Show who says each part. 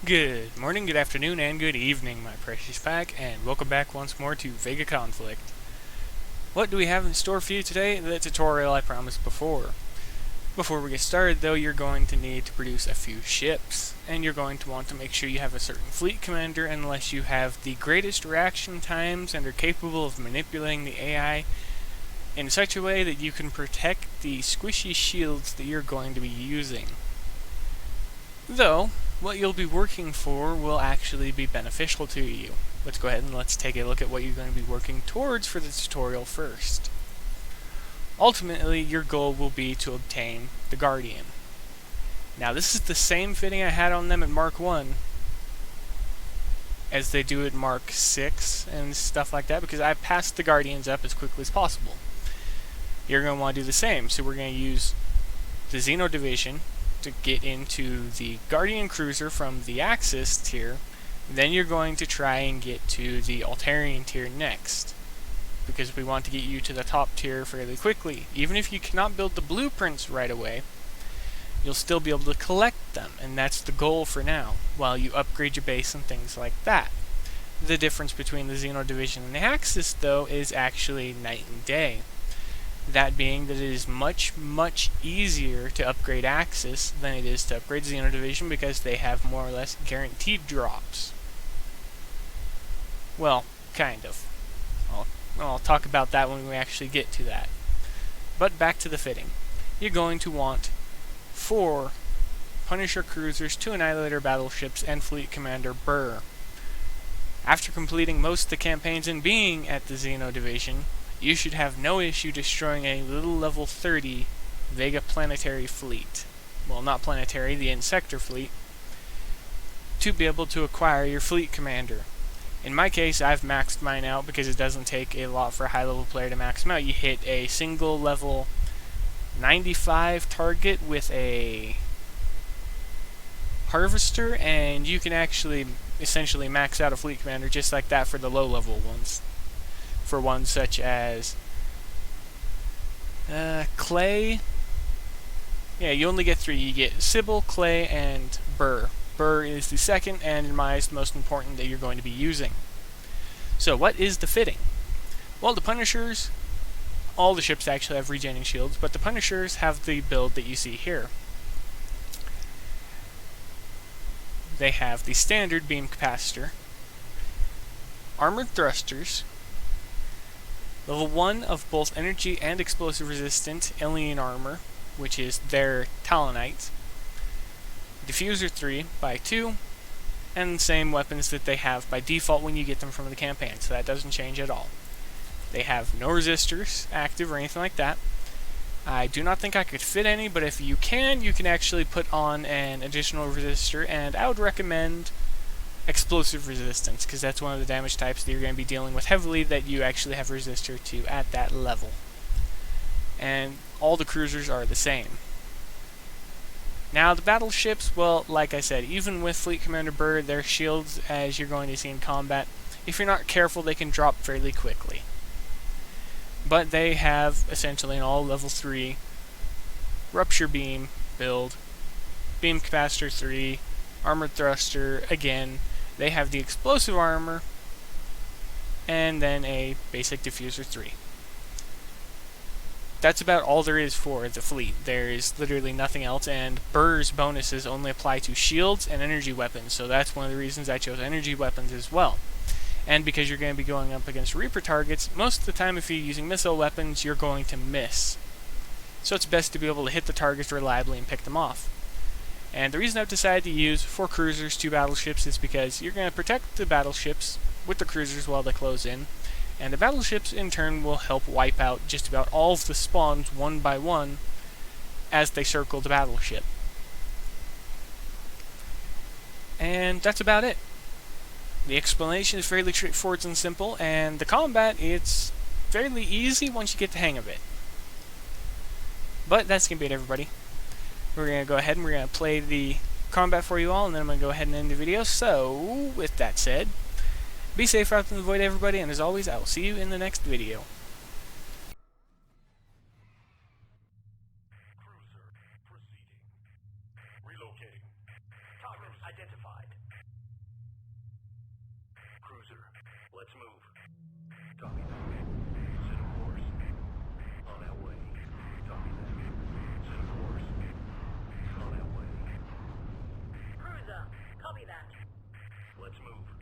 Speaker 1: Good morning, good afternoon, and good evening, my precious pack, and welcome back once more to VEGA Conflict. What do we have in store for you today? The tutorial I promised before. Before we get started, though, you're going to need to produce a few ships, and you're going to want to make sure you have a certain fleet commander unless you have the greatest reaction times and are capable of manipulating the AI in such a way that you can protect the squishy shields that you're going to be using. Though, what you'll be working for will actually be beneficial to you. Let's go ahead and let's take a look at what you're going to be working towards for the tutorial first. Ultimately, your goal will be to obtain the Guardian. Now, this is the same fitting I had on them at Mark 1 as they do at Mark 6 and stuff like that, because I passed the Guardians up as quickly as possible. You're going to want to do the same, so we're going to use the Xeno division to get into the Guardian Cruiser from the Axis tier. Then you're going to try and get to the Altarian tier next, because we want to get you to the top tier fairly quickly. Even if you cannot build the blueprints right away, you'll still be able to collect them, and that's the goal for now, while you upgrade your base and things like that. The difference between the Xeno division and the Axis, though, is actually night and day. That being that it is much, much easier to upgrade Axis than it is to upgrade Xeno Division, because they have more or less guaranteed drops. Well, kind of. I'll talk about that when we actually get to that. But back to the fitting. You're going to want 4 Punisher cruisers, 2 Annihilator battleships, and Fleet Commander Burr. After completing most of the campaigns and being at the Xeno Division, you should have no issue destroying a little level 30 VEGA planetary fleet. Well, not planetary, the Insector fleet, to be able to acquire your fleet commander. In my case, I've maxed mine out because it doesn't take a lot for a high level player to max them out. You hit a single level 95 target with a harvester, and you can actually essentially max out a fleet commander just like that for the low level ones. For ones such as Clay. Yeah, you only get 3. You get Sybil, Clay, and Burr. Burr is the second, and in my eyes, the most important that you're going to be using. So, what is the fitting? Well, the Punishers, all the ships actually have regening shields, but the Punishers have the build that you see here. They have the standard beam capacitor, armored thrusters, level 1 of both energy and explosive resistant alien armor, which is their Talonite. Diffuser 3 by 2, and the same weapons that they have by default when you get them from the campaign, so that doesn't change at all. They have no resistors active or anything like that. I do not think I could fit any, but if you can actually put on an additional resistor, and I would recommend explosive resistance, because that's one of the damage types that you're going to be dealing with heavily that you actually have resistor to at that level. And all the cruisers are the same. Now the battleships, well, like I said, even with Fleet Commander Burr, their shields, as you're going to see in combat, if you're not careful, they can drop fairly quickly. But they have essentially an all level 3 rupture beam build, beam capacitor 3, armored thruster again. They have the explosive armor, and then a basic diffuser 3. That's about all there is for the fleet. There is literally nothing else, and Burr's bonuses only apply to shields and energy weapons, so that's one of the reasons I chose energy weapons as well. And because you're going to be going up against Reaper targets, most of the time if you're using missile weapons, you're going to miss. So it's best to be able to hit the targets reliably and pick them off. And the reason I've decided to use 4 cruisers, 2 battleships is because you're going to protect the battleships with the cruisers while they close in, and the battleships in turn will help wipe out just about all of the spawns one by one as they circle the battleship. And that's about it. The explanation is fairly straightforward and simple, and the combat, it's fairly easy once you get the hang of it. But that's going to be it, everybody. We're going to go ahead and we're going to play the combat for you all, and then I'm going to go ahead and end the video. So, with that said, be safe out in the void, everybody, and as always, I will see you in the next video.
Speaker 2: Relocating. Target identified. that.
Speaker 3: Let's move.